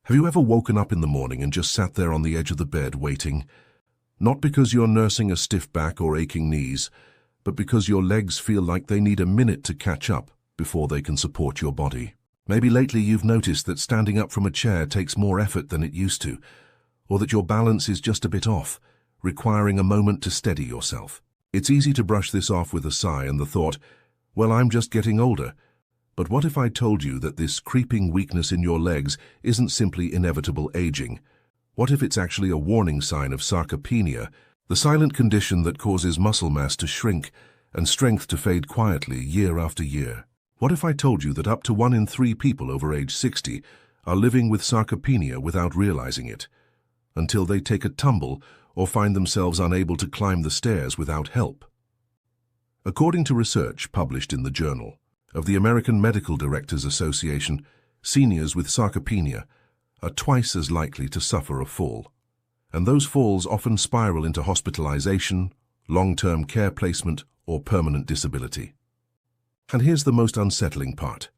Have you ever woken up in the morning and just sat there on the edge of the bed waiting? Not because you're nursing a stiff back or aching knees, but because your legs feel like they need a minute to catch up before they can support your body. Maybe lately you've noticed that standing up from a chair takes more effort than it used to, or that your balance is just a bit off, requiring a moment to steady yourself. It's easy to brush this off with a sigh and the thought, well, I'm just getting older. But what if I told you that this creeping weakness in your legs isn't simply inevitable aging? What if it's actually a warning sign of sarcopenia, the silent condition that causes muscle mass to shrink and strength to fade quietly year after year? What if I told you that up to 1 in 3 people over age 60 are living with sarcopenia without realizing it, until they take a tumble or find themselves unable to climb the stairs without help? According to research published in the Journal of the American Medical Directors Association, seniors with sarcopenia are twice as likely to suffer a fall, and those falls often spiral into hospitalization, long-term care placement, or permanent disability. And here's the most unsettling part.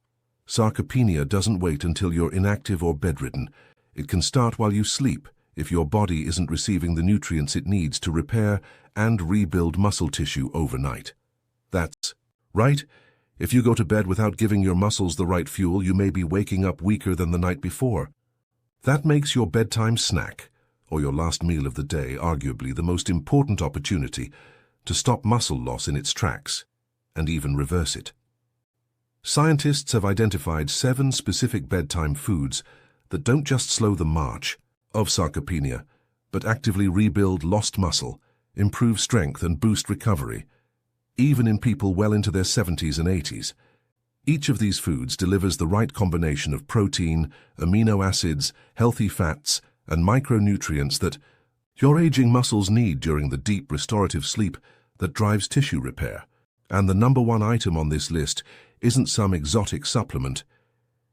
Sarcopenia doesn't wait until you're inactive or bedridden. It can start while you sleep if your body isn't receiving the nutrients it needs to repair and rebuild muscle tissue overnight. That's right. If you go to bed without giving your muscles the right fuel, you may be waking up weaker than the night before. That makes your bedtime snack, or your last meal of the day, arguably the most important opportunity to stop muscle loss in its tracks, and even reverse it. Scientists have identified 7 specific bedtime foods that don't just slow the march of sarcopenia, but actively rebuild lost muscle, improve strength, and boost recovery, even in people well into their 70s and 80s. Each of these foods delivers the right combination of protein, amino acids, healthy fats, and micronutrients that your aging muscles need during the deep restorative sleep that drives tissue repair. And the #1 item on this list isn't some exotic supplement.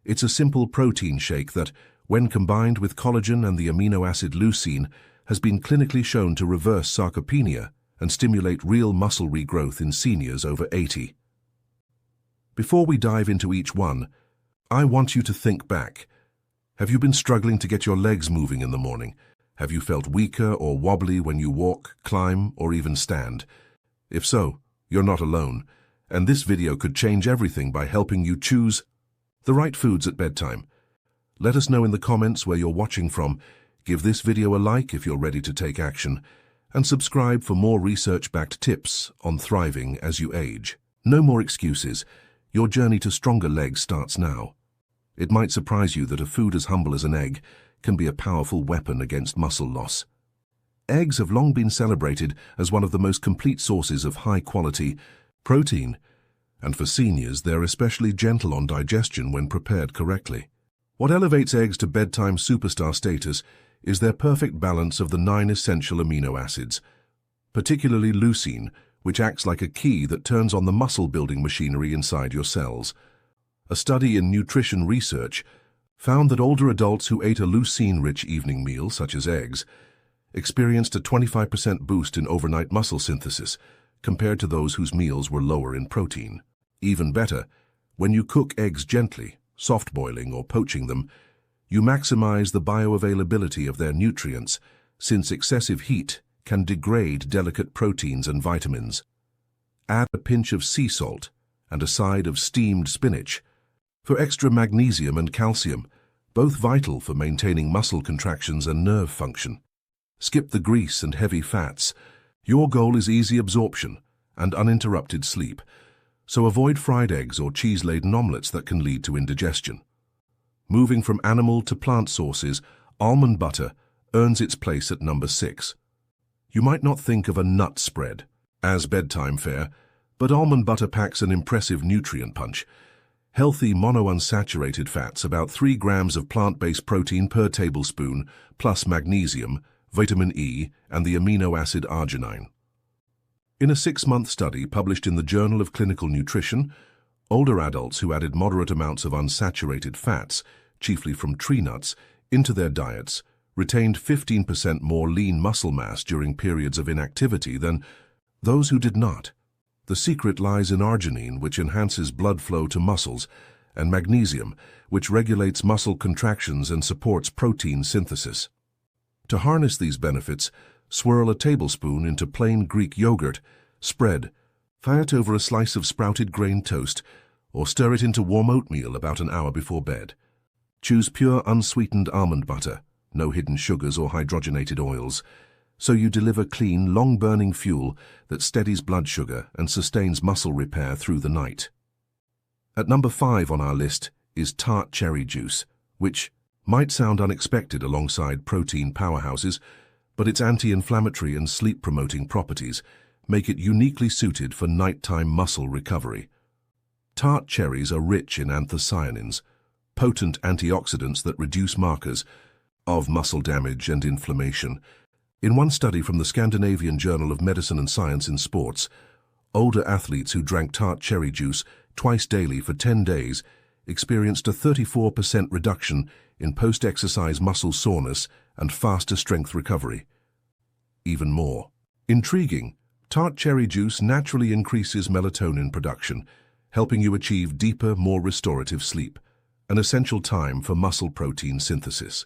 It's a simple protein shake that, when combined with collagen and the amino acid leucine, has been clinically shown to reverse sarcopenia and stimulate real muscle regrowth in seniors over 80. Before we dive into each one, I want you to think back. Have you been struggling to get your legs moving in the morning? Have you felt weaker or wobbly when you walk, climb, or even stand? If so, you're not alone, and this video could change everything by helping you choose the right foods at bedtime. Let us know in the comments where you're watching from. Give this video a like if you're ready to take action, and subscribe for more research-backed tips on thriving as you age. No more excuses. Your journey to stronger legs starts now. It might surprise you that a food as humble as an egg can be a powerful weapon against muscle loss. Eggs have long been celebrated as one of the most complete sources of high-quality protein, and for seniors, they're especially gentle on digestion when prepared correctly. What elevates eggs to bedtime superstar status is their perfect balance of the 9 essential amino acids, particularly leucine, which acts like a key that turns on the muscle-building machinery inside your cells. A study in nutrition research found that older adults who ate a leucine-rich evening meal, such as eggs, experienced a 25% boost in overnight muscle synthesis compared to those whose meals were lower in protein. Even better, when you cook eggs gently, soft boiling or poaching them, you maximize the bioavailability of their nutrients, since excessive heat can degrade delicate proteins and vitamins. Add a pinch of sea salt and a side of steamed spinach for extra magnesium and calcium, both vital for maintaining muscle contractions and nerve function. Skip the grease and heavy fats. Your goal is easy absorption and uninterrupted sleep, so avoid fried eggs or cheese-laden omelets that can lead to indigestion. Moving from animal to plant sources, almond butter earns its place at #6. You might not think of a nut spread as bedtime fare, but almond butter packs an impressive nutrient punch. Healthy monounsaturated fats, about 3 grams of plant-based protein per tablespoon, plus magnesium, vitamin E, and the amino acid arginine. In a 6-month study published in the Journal of Clinical Nutrition, older adults who added moderate amounts of unsaturated fats, chiefly from tree nuts, into their diets retained 15% more lean muscle mass during periods of inactivity than those who did not. The secret lies in arginine, which enhances blood flow to muscles and magnesium, which regulates muscle contractions and supports protein synthesis. To harness these benefits, swirl a tablespoon into plain Greek yogurt, spread, fry it over a slice of sprouted grain toast, or stir it into warm oatmeal about an hour before bed. Choose pure unsweetened almond butter, no hidden sugars or hydrogenated oils, so you deliver clean, long-burning fuel that steadies blood sugar and sustains muscle repair through the night. At number 5 on our list is tart cherry juice, which might sound unexpected alongside protein powerhouses, but its anti-inflammatory and sleep-promoting properties make it uniquely suited for nighttime muscle recovery. Tart cherries are rich in anthocyanins, potent antioxidants that reduce markers of muscle damage and inflammation. In one study from the Scandinavian Journal of Medicine and Science in Sports, older athletes who drank tart cherry juice twice daily for 10 days experienced a 34% reduction in post-exercise muscle soreness and faster strength recovery. Even more intriguing, tart cherry juice naturally increases melatonin production, helping you achieve deeper, more restorative sleep, an essential time for muscle protein synthesis.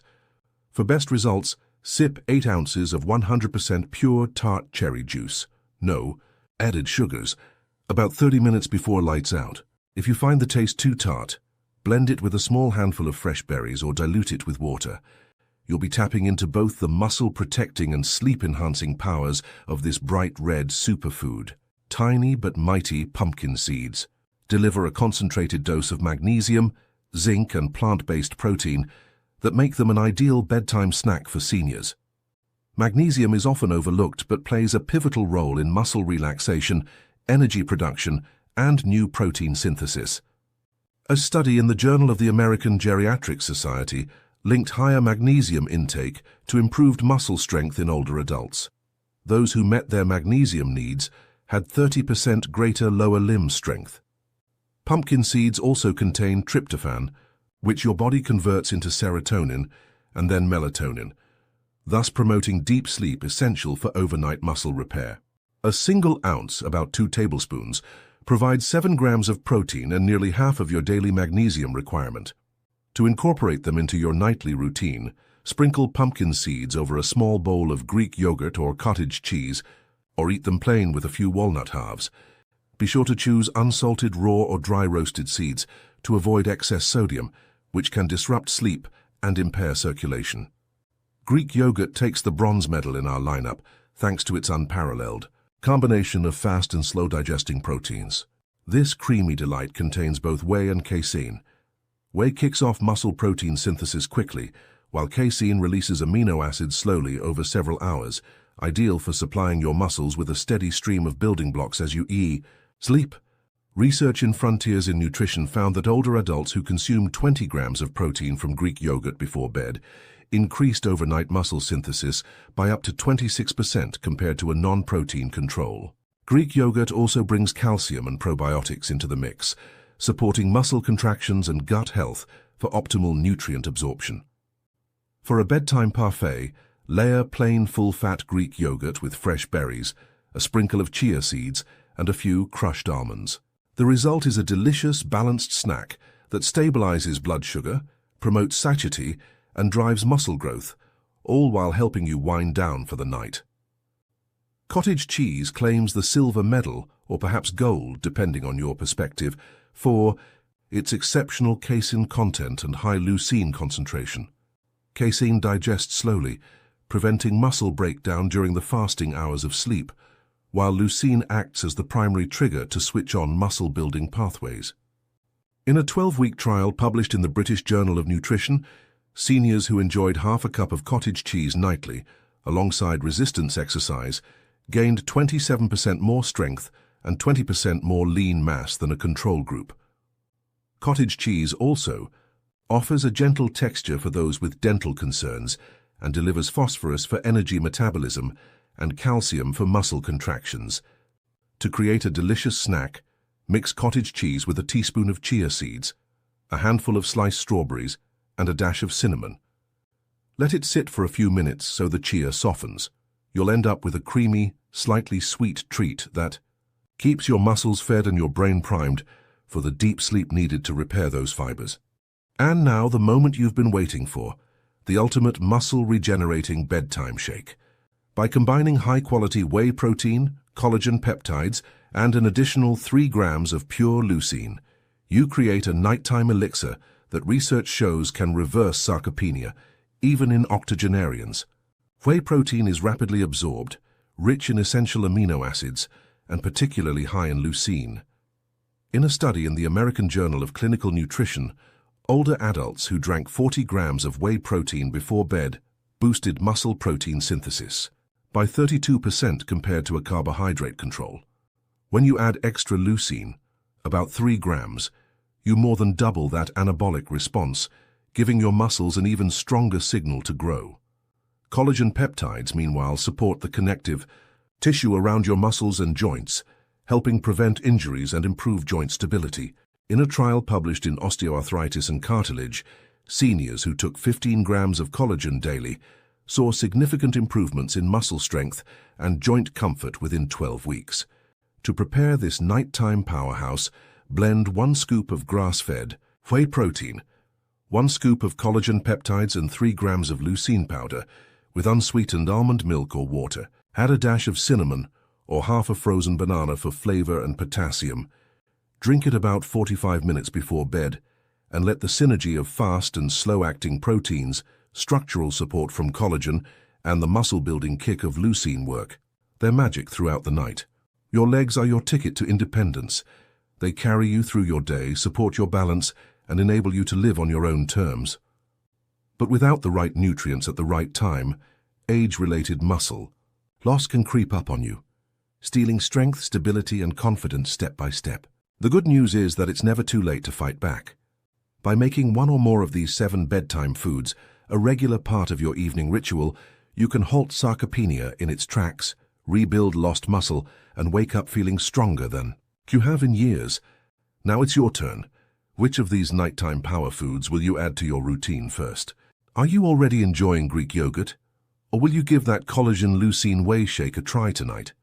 For best results, sip 8 ounces of 100% pure tart cherry juice, no added sugars, about 30 minutes before lights out. If you find the taste too tart, blend it with a small handful of fresh berries or dilute it with water. You'll be tapping into both the muscle-protecting and sleep-enhancing powers of this bright red superfood. Tiny but mighty pumpkin seeds deliver a concentrated dose of magnesium, zinc, and plant-based protein that make them an ideal bedtime snack for seniors. Magnesium is often overlooked but plays a pivotal role in muscle relaxation, energy production, and new protein synthesis. A study in the Journal of the American Geriatric Society linked higher magnesium intake to improved muscle strength in older adults. Those who met their magnesium needs had 30% greater lower limb strength. Pumpkin seeds also contain tryptophan, which your body converts into serotonin and then melatonin, thus promoting deep sleep essential for overnight muscle repair. A single ounce, about 2 tablespoons, provides 7 grams of protein and nearly half of your daily magnesium requirement. To incorporate them into your nightly routine, sprinkle pumpkin seeds over a small bowl of Greek yogurt or cottage cheese, or eat them plain with a few walnut halves. Be sure to choose unsalted raw or dry roasted seeds to avoid excess sodium, which can disrupt sleep and impair circulation. Greek yogurt takes the bronze medal in our lineup thanks to its unparalleled combination of fast and slow-digesting proteins. This creamy delight contains both whey and casein. Whey kicks off muscle protein synthesis quickly, while casein releases amino acids slowly over several hours, ideal for supplying your muscles with a steady stream of building blocks as you sleep. Research in Frontiers in Nutrition found that older adults who consumed 20 grams of protein from Greek yogurt before bed increased overnight muscle synthesis by up to 26% compared to a non-protein control. Greek yogurt also brings calcium and probiotics into the mix, supporting muscle contractions and gut health for optimal nutrient absorption. For a bedtime parfait, layer plain full-fat Greek yogurt with fresh berries, a sprinkle of chia seeds, and a few crushed almonds. The result is a delicious, balanced snack that stabilizes blood sugar, promotes satiety, and drives muscle growth, all while helping you wind down for the night. Cottage cheese claims the silver medal, or perhaps gold, depending on your perspective, for its exceptional casein content and high leucine concentration. Casein digests slowly, preventing muscle breakdown during the fasting hours of sleep, while leucine acts as the primary trigger to switch on muscle-building pathways. In a 12-week trial published in the British Journal of Nutrition, seniors who enjoyed half a cup of cottage cheese nightly, alongside resistance exercise, gained 27% more strength and 20% more lean mass than a control group. Cottage cheese also offers a gentle texture for those with dental concerns and delivers phosphorus for energy metabolism and calcium for muscle contractions. To create a delicious snack, mix cottage cheese with a teaspoon of chia seeds, a handful of sliced strawberries, and a dash of cinnamon. Let it sit for a few minutes so the chia softens. You'll end up with a creamy, slightly sweet treat that keeps your muscles fed and your brain primed for the deep sleep needed to repair those fibers. And now the moment you've been waiting for, the ultimate muscle-regenerating bedtime shake. By combining high-quality whey protein, collagen peptides, and an additional 3 grams of pure leucine, you create a nighttime elixir that research shows can reverse sarcopenia, even in octogenarians. Whey protein is rapidly absorbed, rich in essential amino acids, and particularly high in leucine. In a study in the American Journal of Clinical Nutrition, older adults who drank 40 grams of whey protein before bed boosted muscle protein synthesis by 32% compared to a carbohydrate control. When you add extra leucine, about 3 grams, you more than double that anabolic response, giving your muscles an even stronger signal to grow. Collagen peptides, meanwhile, support the connective tissue around your muscles and joints, helping prevent injuries and improve joint stability. In a trial published in Osteoarthritis and Cartilage, seniors who took 15 grams of collagen daily saw significant improvements in muscle strength and joint comfort within 12 weeks. To prepare this nighttime powerhouse, blend 1 scoop of grass-fed whey protein, 1 scoop of collagen peptides and 3 grams of leucine powder with unsweetened almond milk or water. Add a dash of cinnamon or half a frozen banana for flavor and potassium. Drink it about 45 minutes before bed and let the synergy of fast and slow-acting proteins, structural support from collagen, and the muscle-building kick of leucine work. They're magic throughout the night. Your legs are your ticket to independence. They carry you through your day, support your balance, and enable you to live on your own terms. But without the right nutrients at the right time, age-related muscle loss can creep up on you, stealing strength, stability, and confidence step by step. The good news is that it's never too late to fight back. By making 1 or more of these 7 bedtime foods a regular part of your evening ritual, you can halt sarcopenia in its tracks, rebuild lost muscle, and wake up feeling stronger than you have in years. Now it's your turn. Which of these nighttime power foods will you add to your routine first? Are you already enjoying Greek yogurt? Or will you give that collagen-leucine whey shake a try tonight?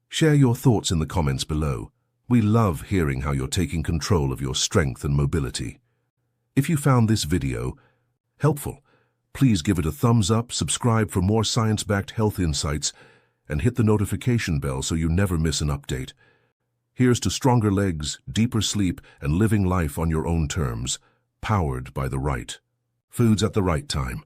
Share your thoughts in the comments below. We love hearing how you're taking control of your strength and mobility. If you found this video helpful, please give it a thumbs up, subscribe for more science-backed health insights, and hit the notification bell so you never miss an update. Here's to stronger legs, deeper sleep, and living life on your own terms, powered by the right foods at the right time.